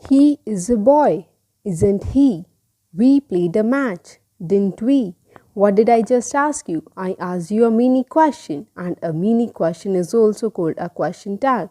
He is a boy, isn't he? We played a match, didn't we? What did I just ask you? I asked you a mini question, and a mini question is also called a question tag.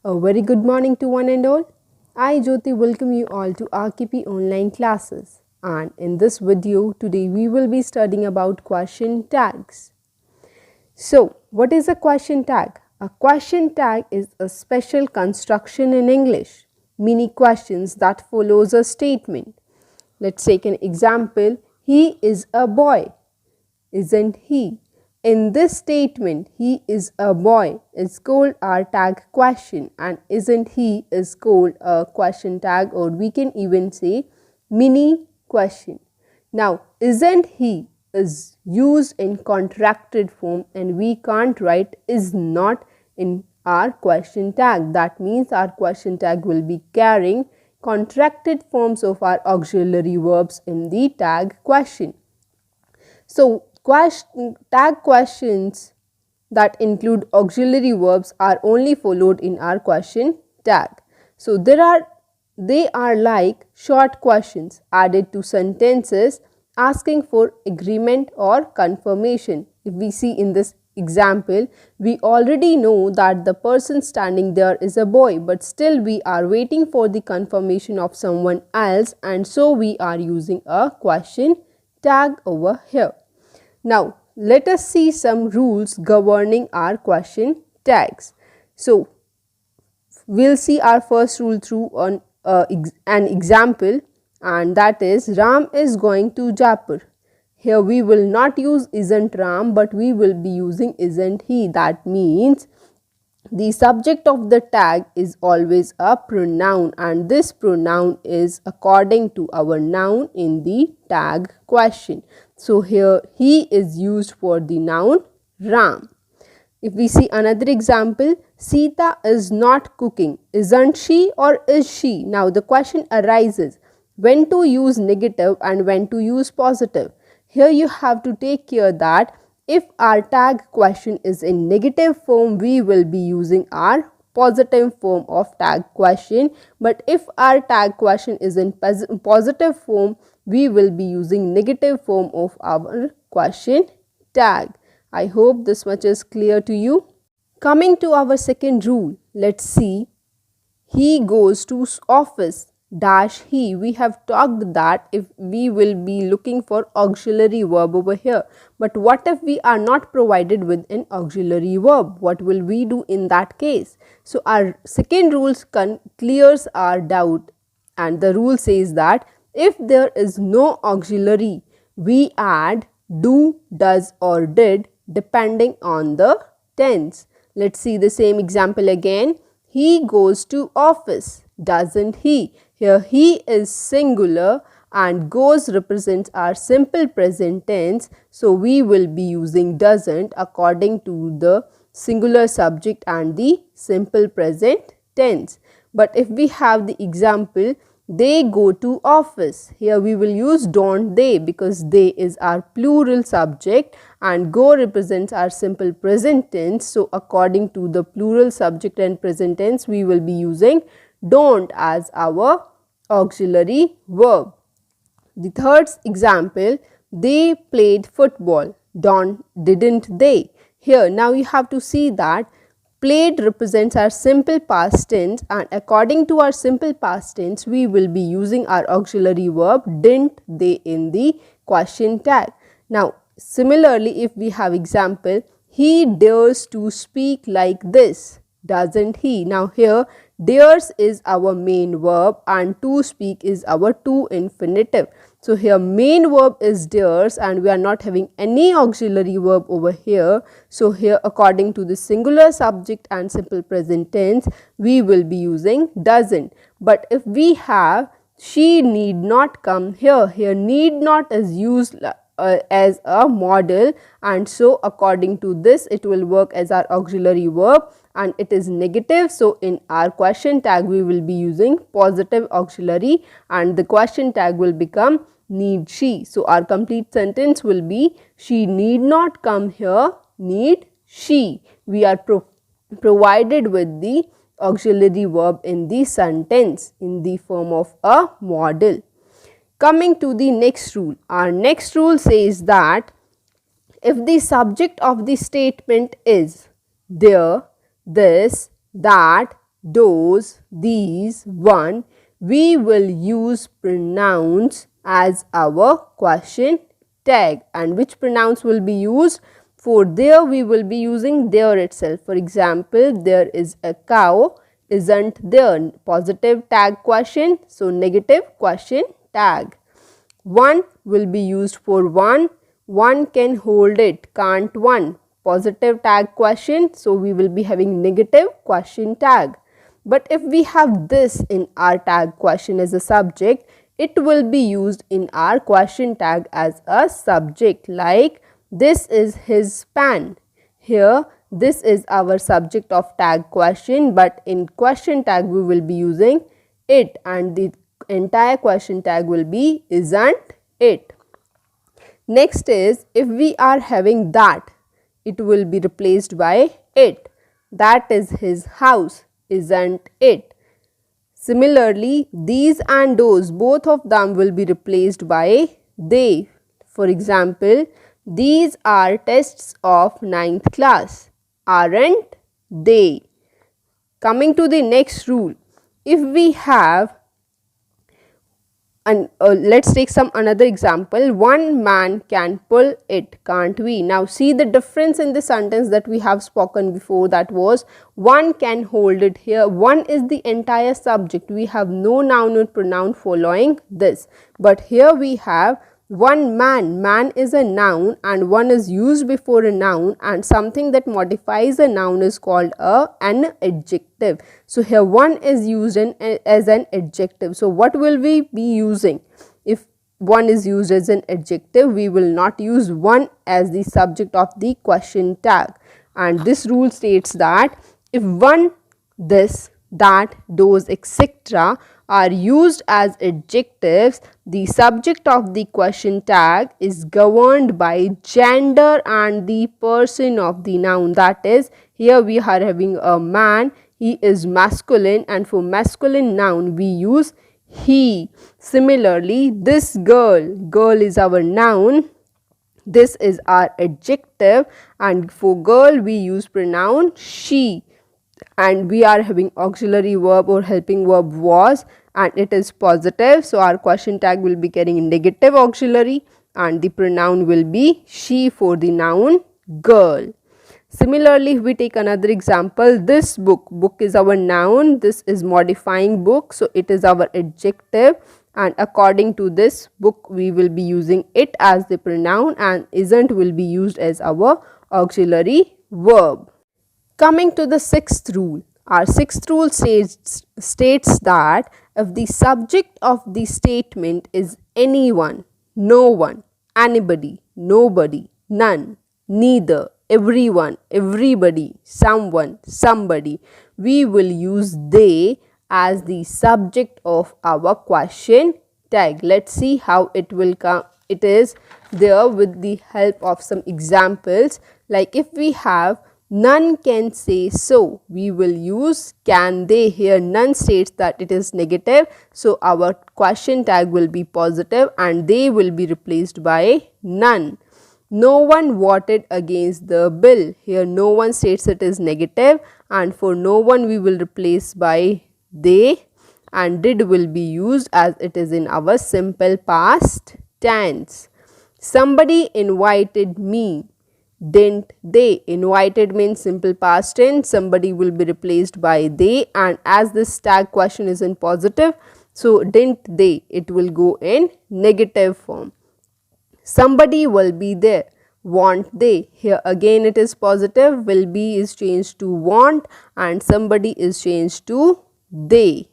A very good morning to one and all. I, Jyoti, welcome you all to RKP online classes. And in this video, today we will be studying about question tags. So, what is a question tag? A question tag is a special construction in English, mini questions that follows a statement. Let's take an example. He is a boy, isn't he? In this statement, he is a boy is called our tag question, and isn't he is called a question tag, or we can even say mini question. Now, isn't he is used in contracted form, and we can't write is not in our question tag. That means our question tag will be carrying contracted forms of our auxiliary verbs in the tag question. So, tag questions that include auxiliary verbs are only followed in our question tag. So, they are like short questions added to sentences asking for agreement or confirmation. If we see in this example, we already know that the person standing there is a boy, but still we are waiting for the confirmation of someone else, and so we are using a question tag over here. Now, let us see some rules governing our question tags. So, we'll see our first rule through an example, and that is Ram is going to Jaipur. Here we will not use isn't Ram, but we will be using isn't he. That means the subject of the tag is always a pronoun, and this pronoun is according to our noun in the tag question. So here he is used for the noun Ram. If we see another example, Sita is not cooking. Isn't she or is she? Now the question arises when to use negative and when to use positive. Here you have to take care that if our tag question is in negative form, we will be using our positive form of tag question. But if our tag question is in positive form, we will be using negative form of our question tag. I hope this much is clear to you. Coming to our second rule, let's see. He goes to office dash he. We have talked that if we will be looking for auxiliary verb over here, but what if we are not provided with an auxiliary verb? What will we do in that case? So our second rule clears our doubt, and the rule says that if there is no auxiliary, we add do, does or did depending on the tense. Let's see the same example again. He goes to office, doesn't he? Here he is singular and goes represents our simple present tense. So we will be using doesn't according to the singular subject and the simple present tense. But if we have the example, they go to office. Here we will use don't they, because they is our plural subject and go represents our simple present tense. So according to the plural subject and present tense, we will be using don't as our auxiliary verb. The third example, they played football. Didn't they? Here now you have to see that played represents our simple past tense, and according to our simple past tense, we will be using our auxiliary verb didn't they in the question tag. Now, similarly, if we have example, he dares to speak like this, doesn't he? Now here, dares is our main verb and to speak is our to infinitive. So here main verb is dares and we are not having any auxiliary verb over here. So here according to the singular subject and simple present tense, we will be using doesn't. But if we have she need not come, here need not is used as a model, and so according to this it will work as our auxiliary verb and it is negative. So in our question tag we will be using positive auxiliary and the question tag will become need she. So our complete sentence will be she need not come here, need she. We are provided with the auxiliary verb in the sentence in the form of a modal. Coming to the next rule, our next rule says that if the subject of the statement is there, this, that, those, these, one, we will use pronouns as our question tag. And which pronouns will be used? For there, we will be using there itself. For example, there is a cow, isn't there? Positive tag question, so negative question tag. One will be used for one can hold it, can't one? Positive tag question, so we will be having negative question tag. But if we have this in our tag question as a subject, it will be used in our question tag as a subject, like this is his pen. Here, this is our subject of tag question, but in question tag we will be using it, and the entire question tag will be isn't it. Next is, if we are having that, it will be replaced by it. That is his house, isn't it? Similarly, these and those, both of them will be replaced by they. For example, these are tests of 9th class, aren't they? Coming to the next rule, if we have, and let's take some another example, one man can pull it, can't we? Now see the difference in the sentence that we have spoken before, that was one can hold it. Here one is the entire subject, we have no noun or pronoun following this, but here we have one man. Man is a noun and one is used before a noun, and something that modifies a noun is called an adjective. So here one is used as an adjective. So what will we be using? If one is used as an adjective, we will not use one as the subject of the question tag. And this rule states that if one, this, that, those, etc. are used as adjectives, the subject of the question tag is governed by gender and the person of the noun. That is, here we are having a man, he is masculine, and for masculine noun we use he. Similarly, this girl, girl is our noun, this is our adjective, and for girl we use pronoun she. And we are having auxiliary verb or helping verb was, and it is positive, so our question tag will be carrying negative auxiliary and the pronoun will be she for the noun girl. Similarly, if we take another example, this book, book is our noun, this is modifying book, so it is our adjective, and according to this book we will be using it as the pronoun, and isn't will be used as our auxiliary verb. Coming to the sixth rule, our sixth rule states that if the subject of the statement is anyone, no one, anybody, nobody, none, neither, everyone, everybody, someone, somebody, we will use they as the subject of our question tag. Let's see how it will come. It is there with the help of some examples, like if we have none can say so, we will use can they. Here none states that it is negative, so our question tag will be positive and they will be replaced by none. No one voted against the bill. Here no one states it is negative, and for no one we will replace by they, and did will be used as it is in our simple past tense. Somebody invited me, didn't they? Invited means simple past tense, somebody will be replaced by they, and as this tag question is in positive, so didn't they, it will go in negative form. Somebody will be there, won't they? Here again it is positive, will be is changed to want and somebody is changed to they.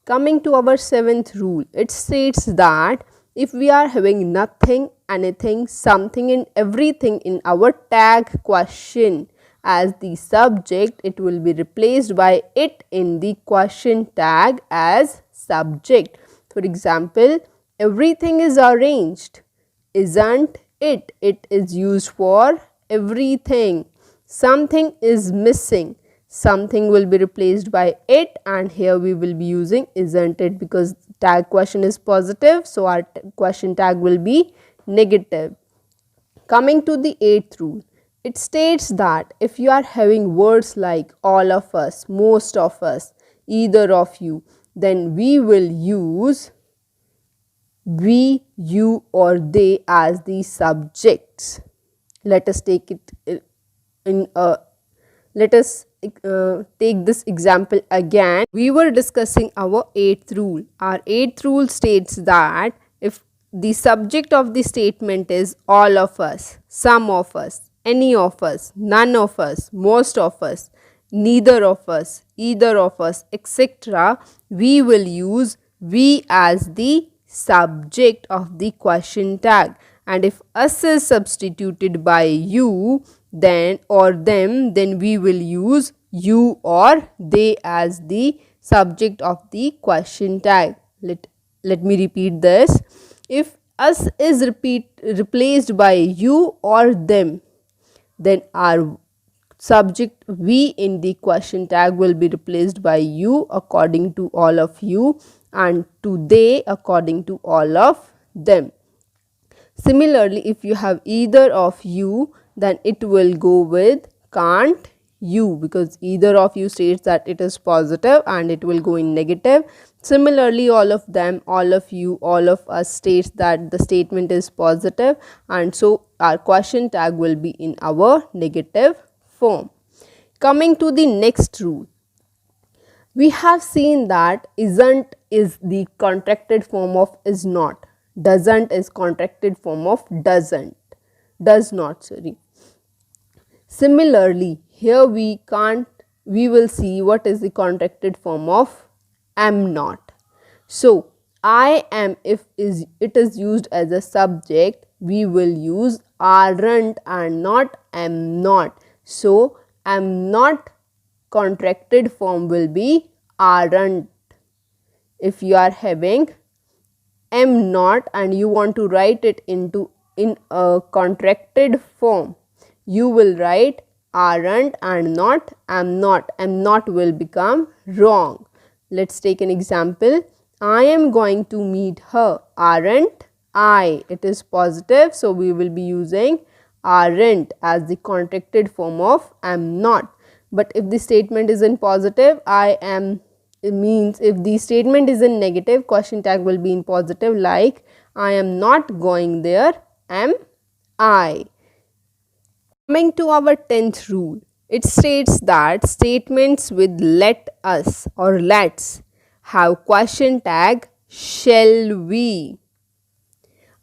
Coming to our seventh rule, it states that if we are having nothing, anything, something and everything in our tag question as the subject, it will be replaced by it in the question tag as subject. For example, everything is arranged, isn't it? It is used for everything. Something is missing, something will be replaced by it, and here we will be using isn't it, because tag question is positive, so our question tag will be negative. Coming to the eighth rule, it states that if you are having words like all of us, most of us, either of you, then we will use we, you, or they as the subjects. Let us take it in a let us take this example again. We were discussing our eighth rule. Our eighth rule states that if the subject of the statement is all of us, some of us, any of us, none of us, most of us, neither of us, either of us, etc., we will use we as the subject of the question tag. And if us is substituted by you, then or them, then we will use you or they as the subject of the question tag. Let me repeat this. If us is replaced by you or them, then our subject we in the question tag will be replaced by you according to all of you, and to they according to all of them. Similarly, if you have either of you, then it will go with can't you, because either of you states that it is positive and it will go in negative. Similarly, all of them, all of you, all of us states that the statement is positive, and so our question tag will be in our negative form. Coming to the next rule, we have seen that isn't is the contracted form of is not. Doesn't is contracted form of does not, sorry. Similarly, here we will see what is the contracted form of am not. So I am, if it is used as a subject, we will use aren't and not am not. So am not contracted form will be aren't. If you are having am not and you want to write it in a contracted form, you will write aren't and not am not. Am not will become wrong. Let's take an example. I am going to meet her. Aren't I? It is positive, so we will be using aren't as the contracted form of am not. But if the statement is in positive, I am, it means if the statement is in negative, question tag will be in positive, like I am not going there, am I. Coming to our 10th rule, it states that statements with let us or let's have question tag shall we,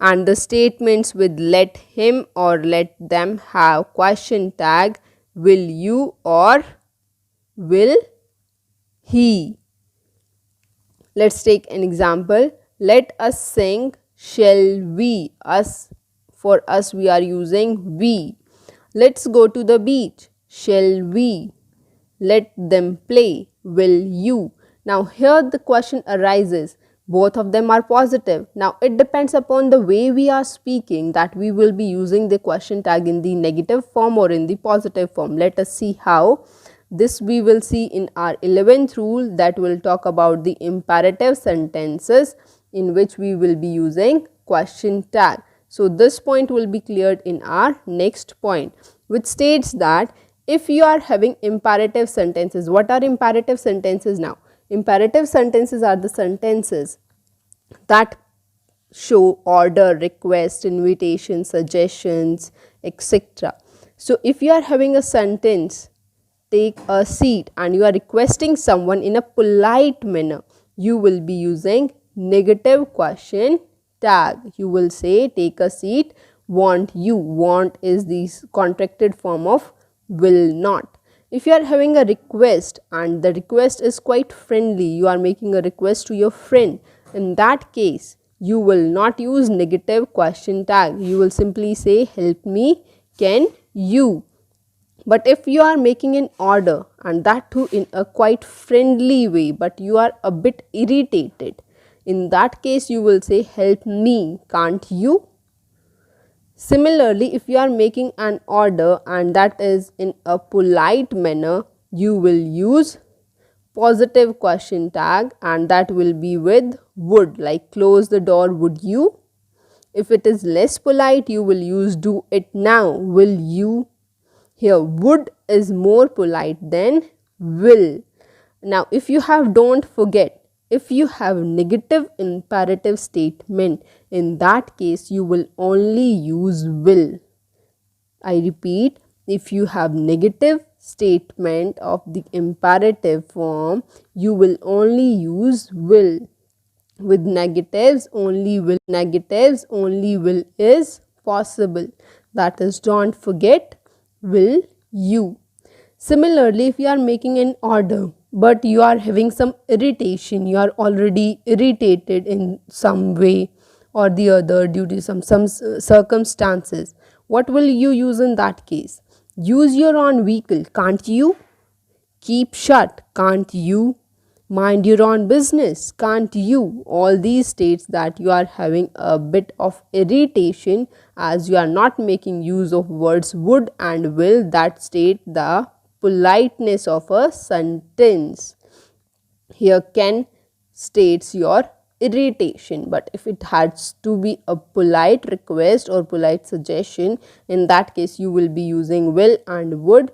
and the statements with let him or let them have question tag will you or will he. Let's take an example. Let us sing, shall we. Us, for us we are using we. Let's go to the beach, shall we. Let them play, will you. Now here the question arises, both of them are positive. Now it depends upon the way we are speaking that we will be using the question tag in the negative form or in the positive form. Let us see how. This we will see in our 11th rule, that will talk about the imperative sentences in which we will be using question tag. So this point will be cleared in our next point, which states that if you are having imperative sentences, what are imperative sentences now? Imperative sentences are the sentences that show order, request, invitation, suggestions, etc. So if you are having a sentence, take a seat, and you are requesting someone in a polite manner, you will be using negative question tag. You will say take a seat, want you. Want is the contracted form of will not. If you are having a request and the request is quite friendly, you are making a request to your friend, in that case you will not use negative question tag. You will simply say help me, can you. But if you are making an order, and that too in a quite friendly way, but you are a bit irritated, in that case you will say help me, can't you. Similarly, if you are making an order and that is in a polite manner, you will use positive question tag, and that will be with would, like close the door, would you? If it is less polite, you will use do it now, will you? Here, would is more polite than will. Now, if you have, don't forget, if you have negative imperative statement, in that case, you will only use will. I repeat, if you have negative statement of the imperative form, you will only use will. With negatives, only will is possible. That is, don't forget, will you. Similarly, if you are making an order but you are having some irritation, you are already irritated in some way or the other due to some circumstances, what will you use in that case? Use your own vehicle, can't you? Keep shut, can't you? Mind your own business, can't you? All these states that you are having a bit of irritation as you are not making use of words would and will that state the politeness of a sentence. Here can states your irritation, but if it has to be a polite request or polite suggestion, in that case you will be using will and would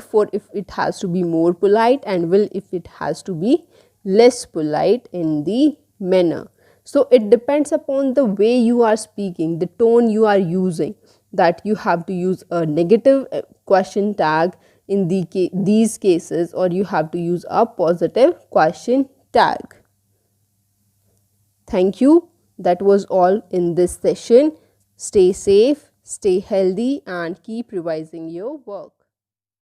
for if it has to be more polite, and will if it has to be less polite in the manner. So it depends upon the way you are speaking, the tone you are using, that you have to use a negative question tag in these cases, or you have to use a positive question tag. Thank you. That was all in this session. Stay safe, stay healthy, and keep revising your work.